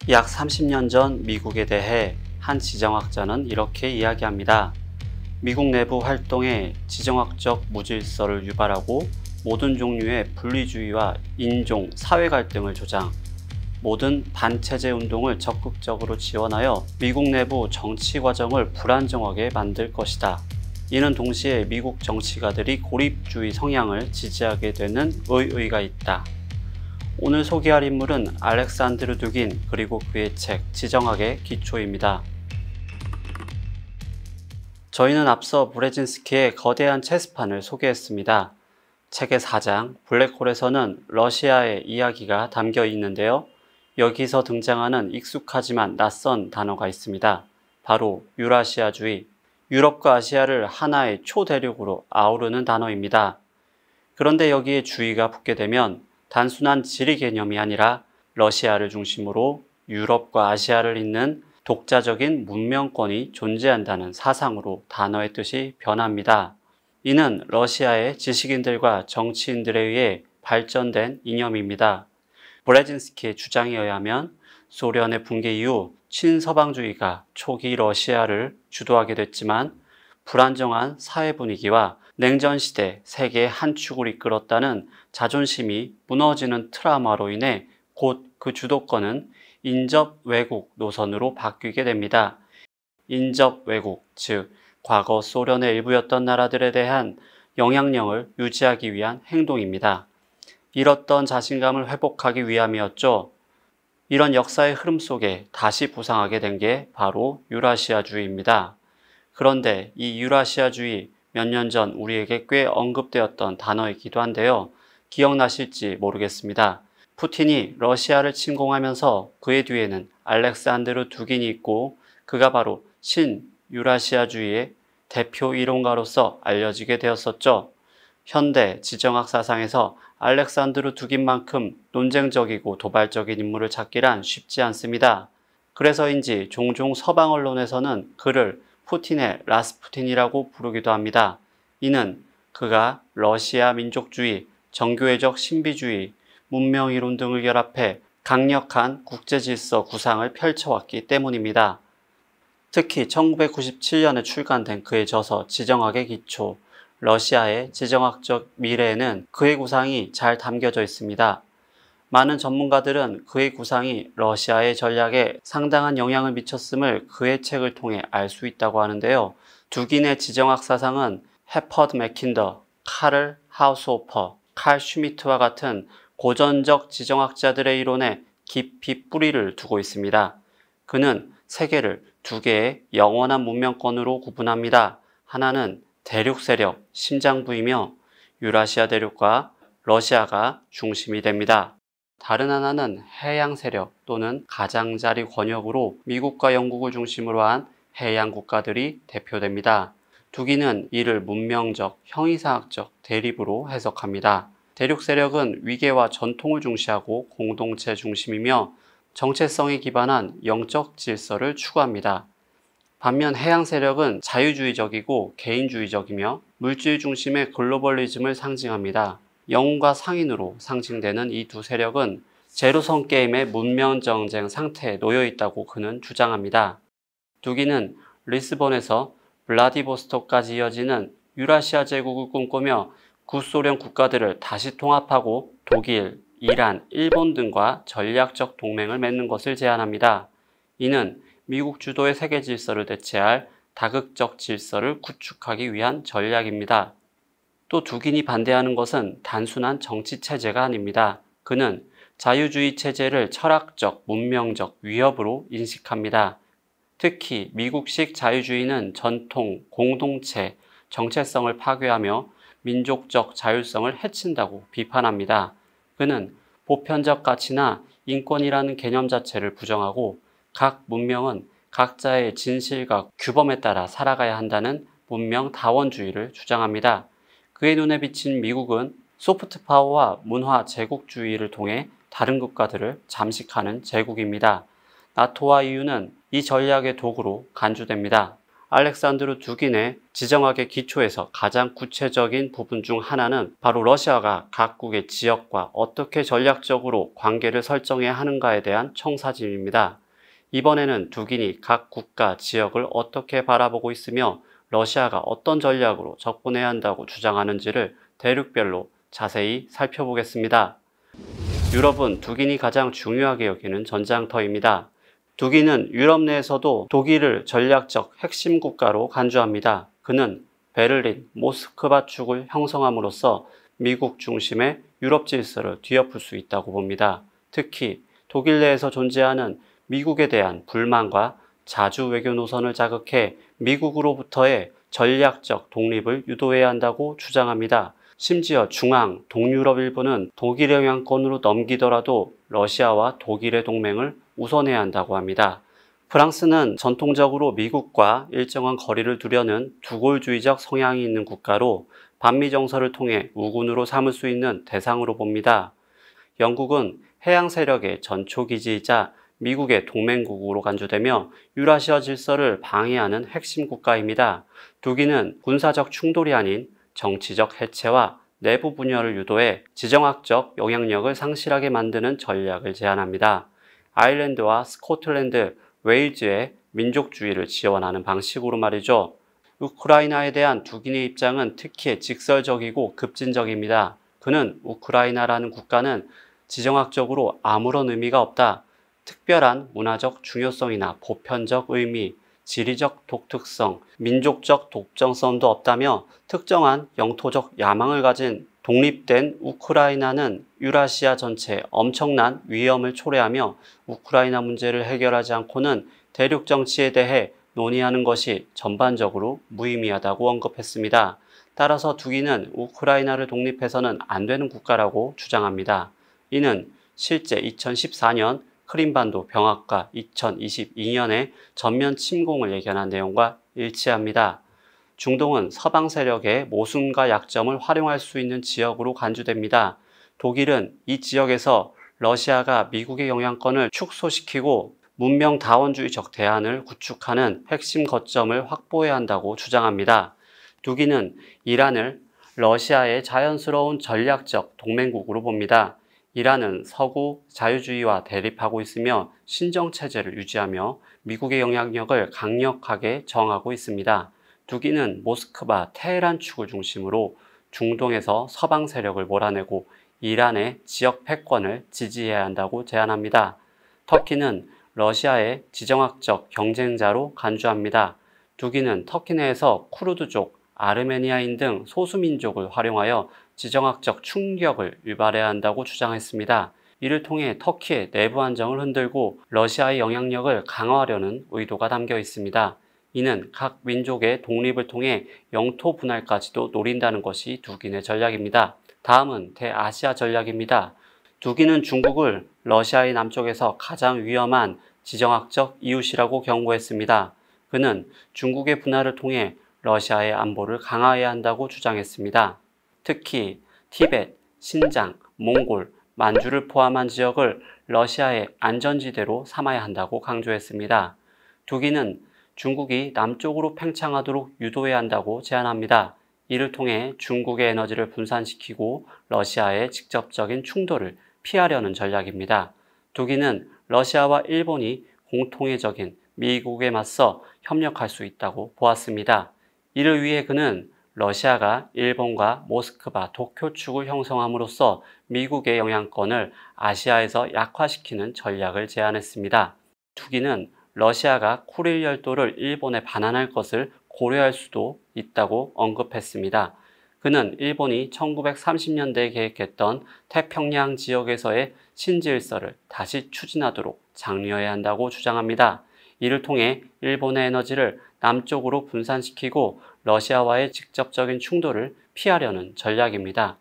약 30년 전 미국에 대해 한 지정학자는 이렇게 이야기합니다. 미국 내부 활동에 지정학적 무질서를 유발하고 모든 종류의 분리주의와 인종, 사회 갈등을 조장, 모든 반체제 운동을 적극적으로 지원하여 미국 내부 정치 과정을 불안정하게 만들 것이다. 이는 동시에 미국 정치가들이 고립주의 성향을 지지하게 되는 의의가 있다. 오늘 소개할 인물은 알렉산드르 듀긴 그리고 그의 책 지정학의 기초입니다. 저희는 앞서 브레진스키의 거대한 체스판을 소개했습니다. 책의 4장 블랙홀에서는 러시아의 이야기가 담겨 있는데요. 여기서 등장하는 익숙하지만 낯선 단어가 있습니다. 바로 유라시아주의, 유럽과 아시아를 하나의 초대륙으로 아우르는 단어입니다. 그런데 여기에 주의가 붙게 되면 단순한 지리 개념이 아니라 러시아를 중심으로 유럽과 아시아를 잇는 독자적인 문명권이 존재한다는 사상으로 단어의 뜻이 변합니다. 이는 러시아의 지식인들과 정치인들에 의해 발전된 이념입니다. 브레진스키의 주장에 의하면 소련의 붕괴 이후 친서방주의가 초기 러시아를 주도하게 됐지만 불안정한 사회 분위기와 냉전시대 세계의 한 축을 이끌었다는 자존심이 무너지는 트라우마로 인해 곧 그 주도권은 인접 왜국 노선으로 바뀌게 됩니다. 인접 왜국, 즉 과거 소련의 일부였던 나라들에 대한 영향력을 유지하기 위한 행동입니다. 잃었던 자신감을 회복하기 위함이었죠. 이런 역사의 흐름 속에 다시 부상하게 된 게 바로 유라시아주의입니다. 그런데 이 유라시아주의 몇 년 전 우리에게 꽤 언급되었던 단어이기도 한데요. 기억나실지 모르겠습니다. 푸틴이 러시아를 침공하면서 그의 뒤에는 알렉산드르 듀긴이 있고 그가 바로 신유라시아주의의 대표 이론가로서 알려지게 되었었죠. 현대 지정학 사상에서 알렉산드르 듀긴만큼 논쟁적이고 도발적인 인물을 찾기란 쉽지 않습니다. 그래서인지 종종 서방 언론에서는 그를 푸틴의 라스푸틴이라고 부르기도 합니다. 이는 그가 러시아 민족주의, 정교회적 신비주의, 문명이론 등을 결합해 강력한 국제질서 구상을 펼쳐왔기 때문입니다. 특히 1997년에 출간된 그의 저서 지정학의 기초, 러시아의 지정학적 미래에는 그의 구상이 잘 담겨져 있습니다. 많은 전문가들은 그의 구상이 러시아의 전략에 상당한 영향을 미쳤음을 그의 책을 통해 알 수 있다고 하는데요. 듀긴의 지정학 사상은 해퍼드 맥킨더, 카를 하우스호퍼, 칼 슈미트와 같은 고전적 지정학자들의 이론에 깊이 뿌리를 두고 있습니다. 그는 세계를 두 개의 영원한 문명권으로 구분합니다. 하나는 대륙 세력, 심장부이며 유라시아 대륙과 러시아가 중심이 됩니다. 다른 하나는 해양 세력 또는 가장자리 권역으로 미국과 영국을 중심으로 한 해양 국가들이 대표됩니다. 듀긴은 이를 문명적, 형이상학적 대립으로 해석합니다. 대륙 세력은 위계와 전통을 중시하고 공동체 중심이며 정체성에 기반한 영적 질서를 추구합니다. 반면 해양 세력은 자유주의적이고 개인주의적이며 물질 중심의 글로벌리즘을 상징합니다. 영웅과 상인으로 상징되는 이 두 세력은 제로섬 게임의 문명 정쟁 상태에 놓여 있다고 그는 주장합니다. 듀긴은 리스본에서 블라디보스톡까지 이어지는 유라시아 제국을 꿈꾸며 구소련 국가들을 다시 통합하고 독일, 이란, 일본 등과 전략적 동맹을 맺는 것을 제안합니다. 이는 미국 주도의 세계 질서를 대체할 다극적 질서를 구축하기 위한 전략입니다. 또 듀긴이 반대하는 것은 단순한 정치 체제가 아닙니다. 그는 자유주의 체제를 철학적, 문명적 위협으로 인식합니다. 특히 미국식 자유주의는 전통, 공동체, 정체성을 파괴하며 민족적 자율성을 해친다고 비판합니다. 그는 보편적 가치나 인권이라는 개념 자체를 부정하고 각 문명은 각자의 진실과 규범에 따라 살아가야 한다는 문명 다원주의를 주장합니다. 그의 눈에 비친 미국은 소프트 파워와 문화 제국주의를 통해 다른 국가들을 잠식하는 제국입니다. 나토와 EU는 이 전략의 도구로 간주됩니다. 알렉산드르 두긴의 지정학의 기초에서 가장 구체적인 부분 중 하나는 바로 러시아가 각국의 지역과 어떻게 전략적으로 관계를 설정해야 하는가에 대한 청사진입니다. 이번에는 두긴이 각 국가 지역을 어떻게 바라보고 있으며 러시아가 어떤 전략으로 접근해야 한다고 주장하는지를 대륙별로 자세히 살펴보겠습니다. 유럽은 두긴이 가장 중요하게 여기는 전장터입니다. 두긴은 유럽 내에서도 독일을 전략적 핵심 국가로 간주합니다. 그는 베를린, 모스크바 축을 형성함으로써 미국 중심의 유럽 질서를 뒤엎을 수 있다고 봅니다. 특히 독일 내에서 존재하는 미국에 대한 불만과 자주 외교 노선을 자극해 미국으로부터의 전략적 독립을 유도해야 한다고 주장합니다. 심지어 중앙, 동유럽 일부는 독일 영향권으로 넘기더라도 러시아와 독일의 동맹을 우선해야 한다고 합니다. 프랑스는 전통적으로 미국과 일정한 거리를 두려는 두골주의적 성향이 있는 국가로 반미 정서를 통해 우군으로 삼을 수 있는 대상으로 봅니다. 영국은 해양 세력의 전초기지이자 미국의 동맹국으로 간주되며 유라시아 질서를 방해하는 핵심 국가입니다. 두기는 군사적 충돌이 아닌 정치적 해체와 내부 분열을 유도해 지정학적 영향력을 상실하게 만드는 전략을 제안합니다. 아일랜드와 스코틀랜드, 웨일즈의 민족주의를 지원하는 방식으로 말이죠. 우크라이나에 대한 두긴의 입장은 특히 직설적이고 급진적입니다. 그는 우크라이나라는 국가는 지정학적으로 아무런 의미가 없다. 특별한 문화적 중요성이나 보편적 의미, 지리적 독특성, 민족적 독점성도 없다며 특정한 영토적 야망을 가진 독립된 우크라이나는 유라시아 전체에 엄청난 위험을 초래하며 우크라이나 문제를 해결하지 않고는 대륙 정치에 대해 논의하는 것이 전반적으로 무의미하다고 언급했습니다. 따라서 두기는 우크라이나를 독립해서는 안 되는 국가라고 주장합니다. 이는 실제 2014년 크림반도 병합과 2022년에 전면 침공을 예견한 내용과 일치합니다. 중동은 서방 세력의 모순과 약점을 활용할 수 있는 지역으로 간주됩니다. 독일은 이 지역에서 러시아가 미국의 영향권을 축소시키고 문명다원주의적 대안을 구축하는 핵심 거점을 확보해야 한다고 주장합니다. 두기는 이란을 러시아의 자연스러운 전략적 동맹국으로 봅니다. 이란은 서구 자유주의와 대립하고 있으며 신정체제를 유지하며 미국의 영향력을 강력하게 저항하고 있습니다. 두기는 모스크바, 테헤란 축을 중심으로 중동에서 서방 세력을 몰아내고 이란의 지역 패권을 지지해야 한다고 제안합니다. 터키는 러시아의 지정학적 경쟁자로 간주합니다. 두기는 터키 내에서 쿠르드족, 아르메니아인 등 소수민족을 활용하여 지정학적 충격을 유발해야 한다고 주장했습니다. 이를 통해 터키의 내부 안정을 흔들고 러시아의 영향력을 강화하려는 의도가 담겨 있습니다. 이는 각 민족의 독립을 통해 영토 분할까지도 노린다는 것이 두긴의 전략입니다. 다음은 대아시아 전략입니다. 두긴은 중국을 러시아의 남쪽에서 가장 위험한 지정학적 이웃이라고 경고했습니다. 그는 중국의 분할을 통해 러시아의 안보를 강화해야 한다고 주장했습니다. 특히 티벳, 신장, 몽골, 만주를 포함한 지역을 러시아의 안전지대로 삼아야 한다고 강조했습니다. 두기는 중국이 남쪽으로 팽창하도록 유도해야 한다고 제안합니다. 이를 통해 중국의 에너지를 분산시키고 러시아의 직접적인 충돌을 피하려는 전략입니다. 두기는 러시아와 일본이 공통의적인 미국에 맞서 협력할 수 있다고 보았습니다. 이를 위해 그는 러시아가 일본과 모스크바, 도쿄 축을 형성함으로써 미국의 영향권을 아시아에서 약화시키는 전략을 제안했습니다. 두기는 러시아가 쿠릴 열도를 일본에 반환할 것을 고려할 수도 있다고 언급했습니다. 그는 일본이 1930년대에 계획했던 태평양 지역에서의 신질서를 다시 추진하도록 장려해야 한다고 주장합니다. 이를 통해 일본의 에너지를 남쪽으로 분산시키고 러시아와의 직접적인 충돌을 피하려는 전략입니다.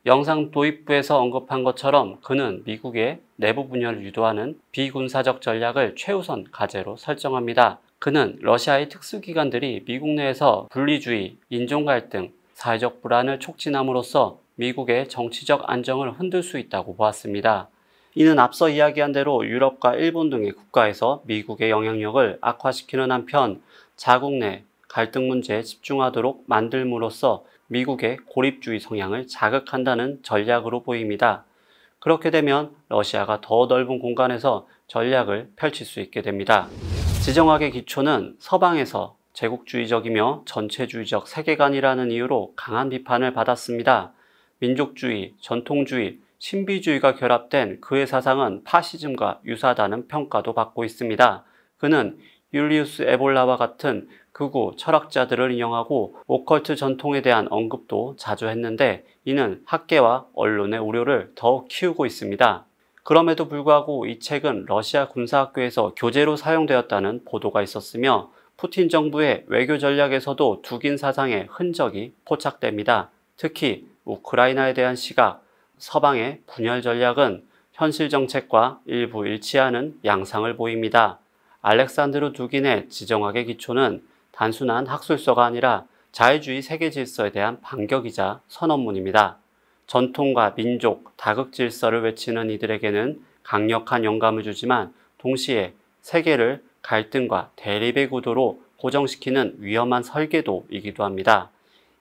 영상 도입부에서 언급한 것처럼 그는 미국의 내부 분열을 유도하는 비군사적 전략을 최우선 과제로 설정합니다. 그는 러시아의 특수기관들이 미국 내에서 분리주의, 인종갈등, 사회적 불안을 촉진함으로써 미국의 정치적 안정을 흔들 수 있다고 보았습니다. 이는 앞서 이야기한 대로 유럽과 일본 등의 국가에서 미국의 영향력을 악화시키는 한편 자국 내 갈등 문제에 집중하도록 만들므로써 미국의 고립주의 성향을 자극한다는 전략으로 보입니다. 그렇게 되면 러시아가 더 넓은 공간에서 전략을 펼칠 수 있게 됩니다. 지정학의 기초는 서방에서 제국주의적이며 전체주의적 세계관이라는 이유로 강한 비판을 받았습니다. 민족주의, 전통주의, 신비주의가 결합된 그의 사상은 파시즘과 유사하다는 평가도 받고 있습니다. 그는 율리우스 에볼라와 같은 극우 철학자들을 인용하고 오컬트 전통에 대한 언급도 자주 했는데 이는 학계와 언론의 우려를 더욱 키우고 있습니다. 그럼에도 불구하고 이 책은 러시아 군사학교에서 교재로 사용되었다는 보도가 있었으며 푸틴 정부의 외교 전략에서도 두긴 사상의 흔적이 포착됩니다. 특히 우크라이나에 대한 시각, 서방의 분열 전략은 현실 정책과 일부 일치하는 양상을 보입니다. 알렉산드르 두긴의 지정학의 기초는 단순한 학술서가 아니라 자유주의 세계 질서에 대한 반격이자 선언문입니다. 전통과 민족, 다극 질서를 외치는 이들에게는 강력한 영감을 주지만 동시에 세계를 갈등과 대립의 구도로 고정시키는 위험한 설계도이기도 합니다.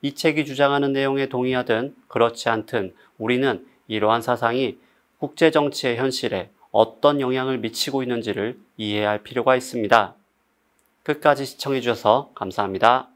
이 책이 주장하는 내용에 동의하든 그렇지 않든 우리는 이러한 사상이 국제정치의 현실에 어떤 영향을 미치고 있는지를 이해할 필요가 있습니다. 끝까지 시청해 주셔서 감사합니다.